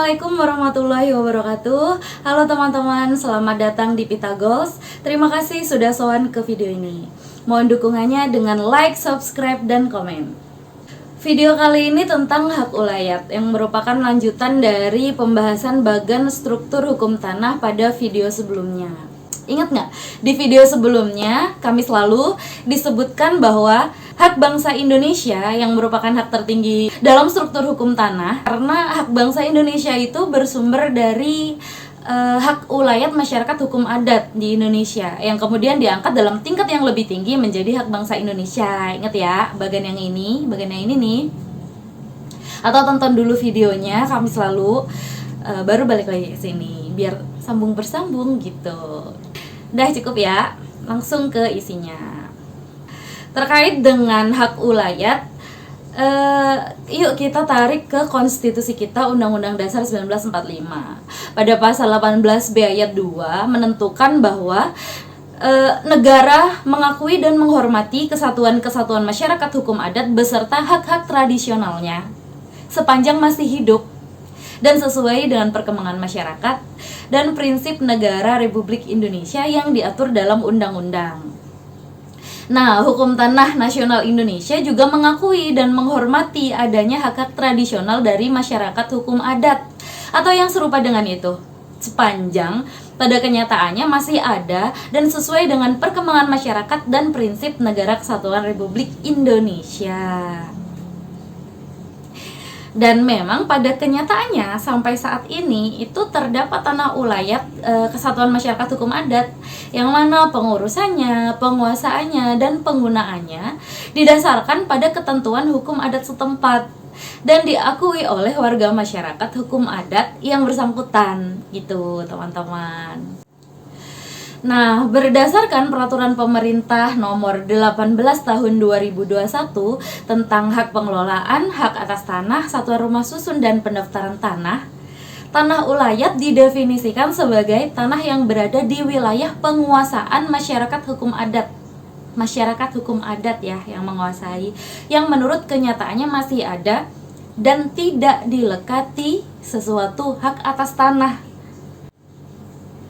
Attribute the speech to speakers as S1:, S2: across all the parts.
S1: Assalamualaikum warahmatullahi wabarakatuh. Halo teman-teman, selamat datang di Pita Goals. Terima kasih sudah sowan ke video ini. Mohon dukungannya dengan like, subscribe, dan komen. Video kali ini tentang hak ulayat yang merupakan lanjutan dari pembahasan bagan struktur hukum tanah pada video sebelumnya. Ingat nggak? Di video sebelumnya kami selalu disebutkan bahwa hak bangsa Indonesia yang merupakan hak tertinggi dalam struktur hukum tanah, karena hak bangsa Indonesia itu bersumber dari hak ulayat masyarakat hukum adat di Indonesia yang kemudian diangkat dalam tingkat yang lebih tinggi menjadi hak bangsa Indonesia. Ingat ya, bagian yang ini nih. Atau tonton dulu videonya, kami selalu baru balik lagi ke sini biar sambung bersambung gitu. Udah cukup ya, langsung ke isinya. Terkait dengan hak ulayat, yuk kita tarik ke konstitusi kita, Undang-Undang Dasar 1945. Pada pasal 18B ayat 2 menentukan bahwa negara mengakui dan menghormati kesatuan-kesatuan masyarakat hukum adat beserta hak-hak tradisionalnya sepanjang masih hidup dan sesuai dengan perkembangan masyarakat dan prinsip negara Republik Indonesia yang diatur dalam undang-undang. Nah, hukum tanah nasional Indonesia juga mengakui dan menghormati adanya hak-hak tradisional dari masyarakat hukum adat atau yang serupa dengan itu, sepanjang pada kenyataannya masih ada dan sesuai dengan perkembangan masyarakat dan prinsip negara kesatuan Republik Indonesia. Dan memang pada kenyataannya sampai saat ini itu terdapat tanah ulayat kesatuan masyarakat hukum adat yang mana pengurusannya, penguasaannya, dan penggunaannya didasarkan pada ketentuan hukum adat setempat dan diakui oleh warga masyarakat hukum adat yang bersangkutan gitu teman-teman. Nah, berdasarkan peraturan pemerintah nomor 18 tahun 2021 tentang hak pengelolaan, hak atas tanah, satuan rumah susun, dan pendaftaran tanah, tanah ulayat didefinisikan sebagai tanah yang berada di wilayah penguasaan masyarakat hukum adat. Masyarakat hukum adat ya yang menguasai, yang menurut kenyataannya masih ada dan tidak dilekati sesuatu hak atas tanah.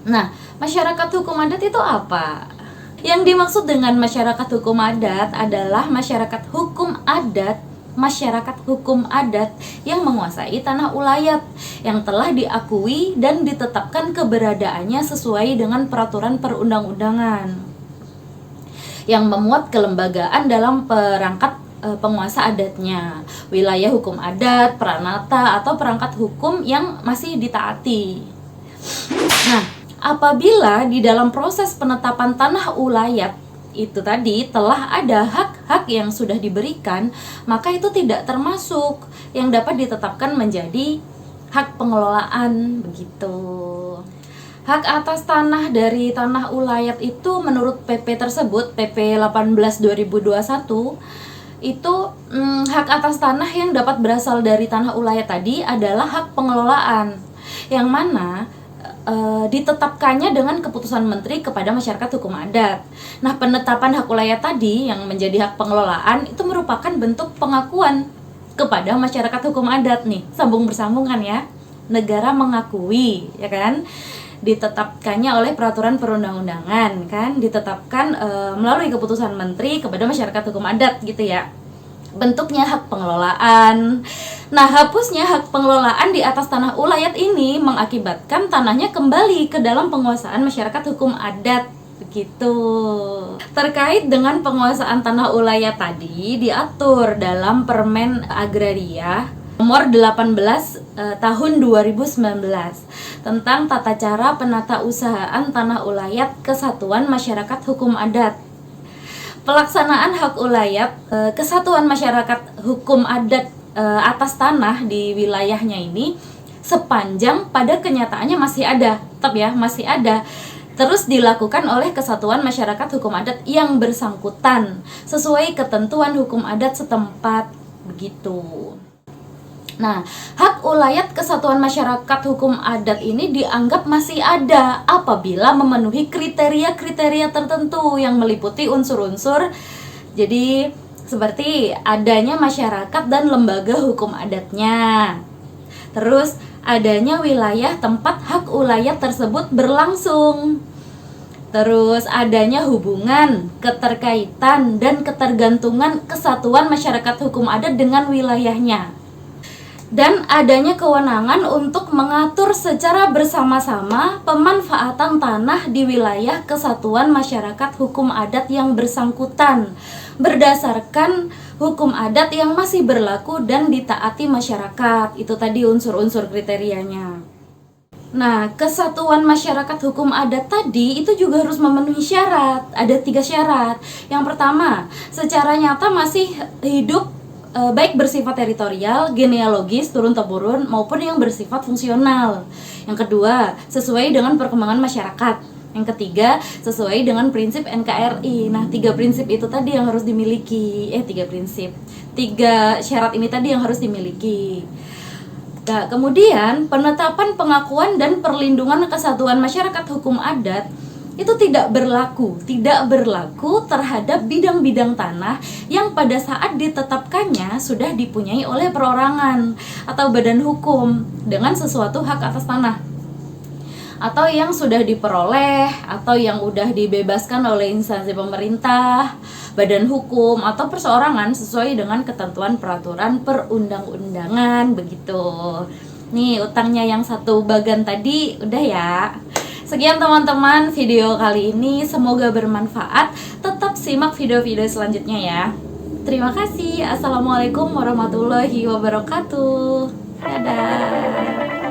S1: Nah, masyarakat hukum adat itu apa? Yang dimaksud dengan masyarakat hukum adat adalah masyarakat hukum adat yang menguasai tanah ulayat yang telah diakui dan ditetapkan keberadaannya sesuai dengan peraturan perundang-undangan yang memuat kelembagaan dalam perangkat penguasa adatnya, wilayah hukum adat, peranata, atau perangkat hukum yang masih ditaati. Nah, apabila di dalam proses penetapan tanah ulayat itu tadi telah ada hak-hak yang sudah diberikan, maka itu tidak termasuk yang dapat ditetapkan menjadi hak pengelolaan begitu. Hak atas tanah dari tanah ulayat itu menurut PP tersebut, PP 18/2021, itu hak atas tanah yang dapat berasal dari tanah ulayat tadi adalah hak pengelolaan yang mana ditetapkannya dengan keputusan menteri kepada masyarakat hukum adat. Nah, penetapan hak ulayat tadi yang menjadi hak pengelolaan itu merupakan bentuk pengakuan kepada masyarakat hukum adat nih. Sambung bersambung kan ya. Negara mengakui, ya kan? Ditetapkannya oleh peraturan perundang-undangan kan, ditetapkan melalui keputusan menteri kepada masyarakat hukum adat gitu ya. Bentuknya hak pengelolaan. Nah, hapusnya hak pengelolaan di atas tanah ulayat ini mengakibatkan tanahnya kembali ke dalam penguasaan masyarakat hukum adat begitu. Terkait dengan penguasaan tanah ulayat tadi diatur dalam Permen Agraria nomor 18 tahun 2019 tentang tata cara penata usahaan tanah ulayat kesatuan masyarakat hukum adat. Pelaksanaan hak ulayat kesatuan masyarakat hukum adat atas tanah di wilayahnya ini sepanjang pada kenyataannya masih ada, tetap ya, masih ada, terus dilakukan oleh kesatuan masyarakat hukum adat yang bersangkutan sesuai ketentuan hukum adat setempat begitu. Nah, hak ulayat kesatuan masyarakat hukum adat ini dianggap masih ada apabila memenuhi kriteria-kriteria tertentu yang meliputi unsur-unsur. Jadi, seperti adanya masyarakat dan lembaga hukum adatnya. Terus adanya wilayah tempat hak ulayat tersebut berlangsung. Terus adanya hubungan, keterkaitan, dan ketergantungan kesatuan masyarakat hukum adat dengan wilayahnya. Dan adanya kewenangan untuk mengatur secara bersama-sama pemanfaatan tanah di wilayah kesatuan masyarakat hukum adat yang bersangkutan berdasarkan hukum adat yang masih berlaku dan ditaati masyarakat. Itu tadi unsur-unsur kriterianya. Nah, kesatuan masyarakat hukum adat tadi itu juga harus memenuhi syarat. Ada 3 syarat. Yang pertama, secara nyata masih hidup baik bersifat teritorial, genealogis, turun-temurun, maupun yang bersifat fungsional. Yang kedua, sesuai dengan perkembangan masyarakat. Yang ketiga, sesuai dengan prinsip NKRI. Nah, 3 prinsip itu tadi yang harus dimiliki. 3 syarat ini tadi yang harus dimiliki. Nah, kemudian penetapan, pengakuan, dan perlindungan kesatuan masyarakat hukum adat itu tidak berlaku terhadap bidang-bidang tanah yang pada saat ditetapkannya sudah dipunyai oleh perorangan atau badan hukum dengan sesuatu hak atas tanah, atau yang sudah diperoleh atau yang sudah dibebaskan oleh instansi pemerintah, badan hukum, atau perseorangan sesuai dengan ketentuan peraturan perundang-undangan begitu. Nih, utangnya yang 1 bagan tadi udah ya. Sekian teman-teman video kali ini, semoga bermanfaat. Tetap simak video-video selanjutnya ya. Terima kasih. Assalamualaikum warahmatullahi wabarakatuh. Dadah.